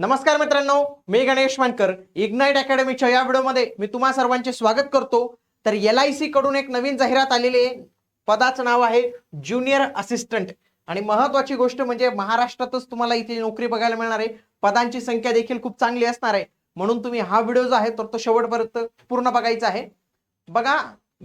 नमस्कार मित्रांनो, मी गणेश मानकर. इग्नाइट अकॅडमीच्या या व्हिडिओमध्ये मी तुम्हा सर्वांचे स्वागत करतो. तर LIC कडून एक नवीन जाहिरात आलेली आहे. पदाचं नाव आहे ज्युनियर असिस्टंट आणि महत्त्वाची गोष्ट म्हणजे महाराष्ट्रातच तुम्हाला इथे नोकरी बघायला मिळणार आहे. पदांची संख्या देखील खूप चांगली असणार आहे. म्हणून तुम्ही हा व्हिडिओ जो आहे तो शेवटपर्यंत पूर्ण बघायचा आहे. बघा,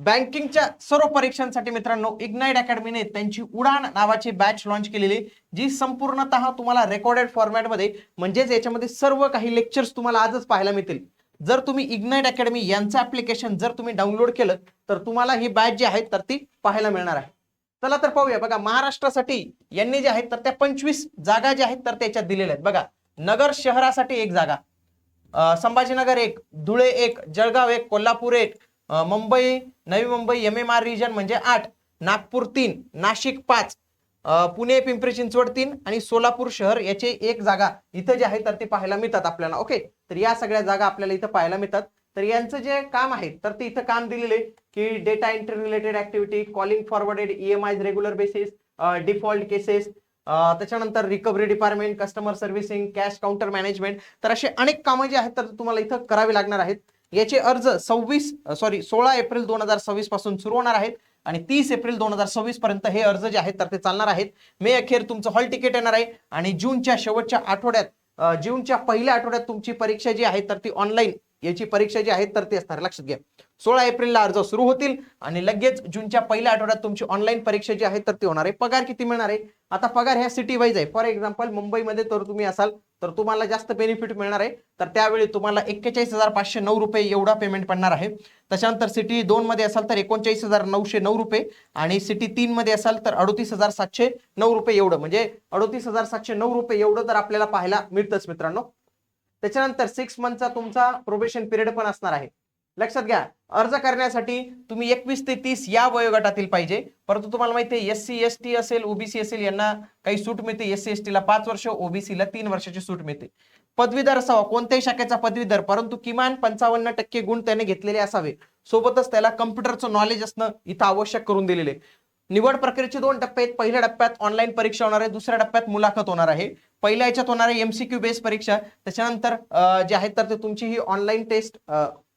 बँकिंगच्या सर्व परीक्षांसाठी मित्रांनो इग्नाइट अकॅडमीने त्यांची उडान नावाची बॅच लॉन्च केलेली, जी संपूर्णतः तुम्हाला रेकॉर्डेड फॉर्मॅटमध्ये म्हणजेच याच्यामध्ये सर्व काही लेक्चर्स तुम्हाला आजच पाहायला मिळतील. जर तुम्ही इग्नाइट अकॅडमी यांचं ऍप्लिकेशन जर तुम्ही डाउनलोड केलं तर तुम्हाला ही बॅच जी आहे तर ती पाहायला मिळणार आहे. चला तर पाहूया. बघा, महाराष्ट्रासाठी यांनी जे आहेत तर त्या 25 जागा ज्या आहेत तर त्याच्यात दिलेल्या आहेत. बघा, नगर शहरासाठी एक जागा, संभाजीनगर एक, धुळे एक, जळगाव एक, कोल्हापूर एक, मुंबई, नवी मुंबई MMR रिजन म्हणजे 8, नागपूर 3, नाशिक 5, पुणे पिंपरी चिंचवड 3 आणि सोलापूर शहर याचे एक जागा इथं जे आहे तर ते पाहायला मिळतात आपल्याला. ओके, तर या सगळ्या जागा आपल्याला इथं पाहायला मिळतात. तर यांचं जे काम आहे तर ते इथं काम दिलेले की data entry related activity, calling forwarded EMIs regular basis, default cases, त्याच्यानंतर recovery department, customer servicing, cash counter management. तर असे अनेक कामं जे आहेत तर तुम्हाला इथं करावी लागणार आहेत. याचे अर्ज 16 एप्रिल 2026 पासून सुरू होणार आहेत आणि 30 एप्रिल 2026 पर्यंत हे अर्ज जे आहेत तर ते चालणार आहेत. मे अखेर तुमचं हॉल तिकीट येणार आहे आणि जूनच्या शेवटच्या आठवड्यात, जूनच्या पहिल्या आठवड्यात तुमची परीक्षा जी आहे तर ती ऑनलाईन याची परीक्षा जी आहे तर ती असणार. लक्षात घ्या, 16 एप्रिलला अर्ज सुरू होतील आणि लगेच जूनच्या पहिल्या आठवड्यात तुमची ऑनलाईन परीक्षा जी आहे तर ती होणार आहे. पगार किती मिळणार आहे? आता पगार ह्या सिटी वाईज आहे. फॉर एक्झाम्पल मुंबईमध्ये तर तुम्ही असाल तर तुम्हाला जास्त बेनिफिट मिळणार आहे. तर त्यावेळी तुम्हाला 41,509 रुपये एवढा पेमेंट पडणार आहे. त्याच्यानंतर सिटी 2 मध्ये असाल तर 39,909 रुपये आणि सिटी 3 मध्ये असाल तर 38,709 रुपये एवढं, म्हणजे 38,709 रुपये एवढं तर आपल्याला पाहायला मिळतंच मित्रांनो. त्याच्यानंतर 6 मंथचा तुमचा प्रोबेशन पिरियड पण असणार आहे. लक्षात घ्या, अर्ज करण्यासाठी तुम्ही 21 ते 30 या वयोगटातील पाहिजे. परंतु तुम्हाला माहिती आहे SC ST असेल, OBC असेल यांना काही सूट मिळते. SC ST ला 5 वर्ष, OBC ला 3 वर्षाची सूट मिळते. पदवीधर असावा, कोणत्याही शाखेचा पदवीधर, परंतु किमान 55% गुण त्याने घेतलेले असावे. सोबतच त्याला कम्प्युटरचं नॉलेज असणं इथं आवश्यक करून दिलेले. निवड प्रक्रियेचे 2 टप्पे आहेत. पहिल्या टप्प्यात ऑनलाईन परीक्षा होणार आहे, दुसऱ्या टप्प्यात मुलाखत होणार आहे. पहिल्या याच्यात होणार आहे MCQ बेस परीक्षा. त्याच्यानंतर जे आहे तर ते तुमची ही ऑनलाईन टेस्ट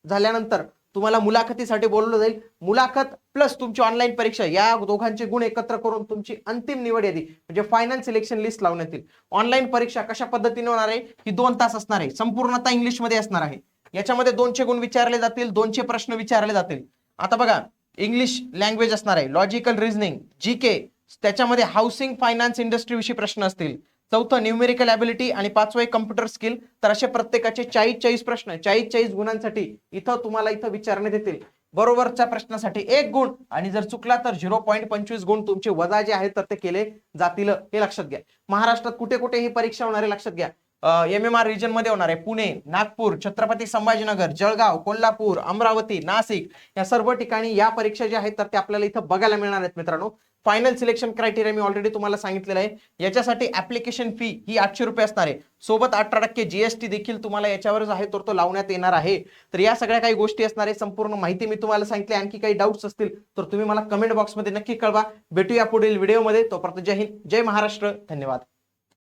झाल्यानंतर तुम्हाला मुलाखतीसाठी बोलवलं जाईल. मुलाखत प्लस तुमची ऑनलाईन परीक्षा या दोघांचे गुण एकत्र करून तुमची अंतिम निवड यादी म्हणजे फायनल सिलेक्शन लिस्ट लावण्यात येईल. ऑनलाईन परीक्षा कशा पद्धतीने होणार आहे? ही 2 तास असणार आहे, संपूर्णतः इंग्लिशमध्ये असणार आहे. याच्यामध्ये 200 गुण विचारले जातील, 200 प्रश्न विचारले जातील. आता बघा, इंग्लिश लँग्वेज असणार आहे, लॉजिकल रिझनिंग, GK, त्याच्यामध्ये हाऊसिंग फायनान्स इंडस्ट्री विषयी प्रश्न असतील. चौथं न्यूमेरिकल ॲबिलिटी आणि 5वं कम्प्युटर स्किल. तर असे प्रत्येकाचे 40 प्रश्न 40 गुणांसाठी इथं तुम्हाला इथं विचारण्यात येतील. बरोबरच्या प्रश्नासाठी 1 गुण आणि जर चुकला तर 0.25 गुण तुमचे वजा जे आहेत तर ते केले जातील. हे लक्षात घ्या. महाराष्ट्रात कुठे कुठे ही परीक्षा होणार आहे लक्षात घ्या. MMR रिजन मध्ये होणार आहे. पुणे, नागपूर, छत्रपती संभाजीनगर, जळगाव, कोल्हापूर, अमरावती, नाशिक या सर्व ठिकाणी या परीक्षा ज्या आहेत तर ते आपल्याला इथं बघायला मिळणार आहेत मित्रांनो. फायनल सिलेक्शन क्रायटेरिया मी ऑलरेडी तुम्हाला सांगितलेलं आहे. याच्यासाठी ऍप्लिकेशन फी ही 800 रुपये असणार आहे. सोबत 18% GST देखील तुम्हाला याच्यावर आहे तर तो लावण्यात येणार आहे. तर या सगळ्या काही गोष्टी असणार आहे. संपूर्ण माहिती मी तुम्हाला सांगितली. आणखी काही डाऊट्स असतील तर तुम्ही मला कमेंट बॉक्समध्ये नक्की कळवा. भेटूया पुढील व्हिडिओमध्ये. तोपर्यंत जय हिंद, जय महाराष्ट्र, धन्यवाद.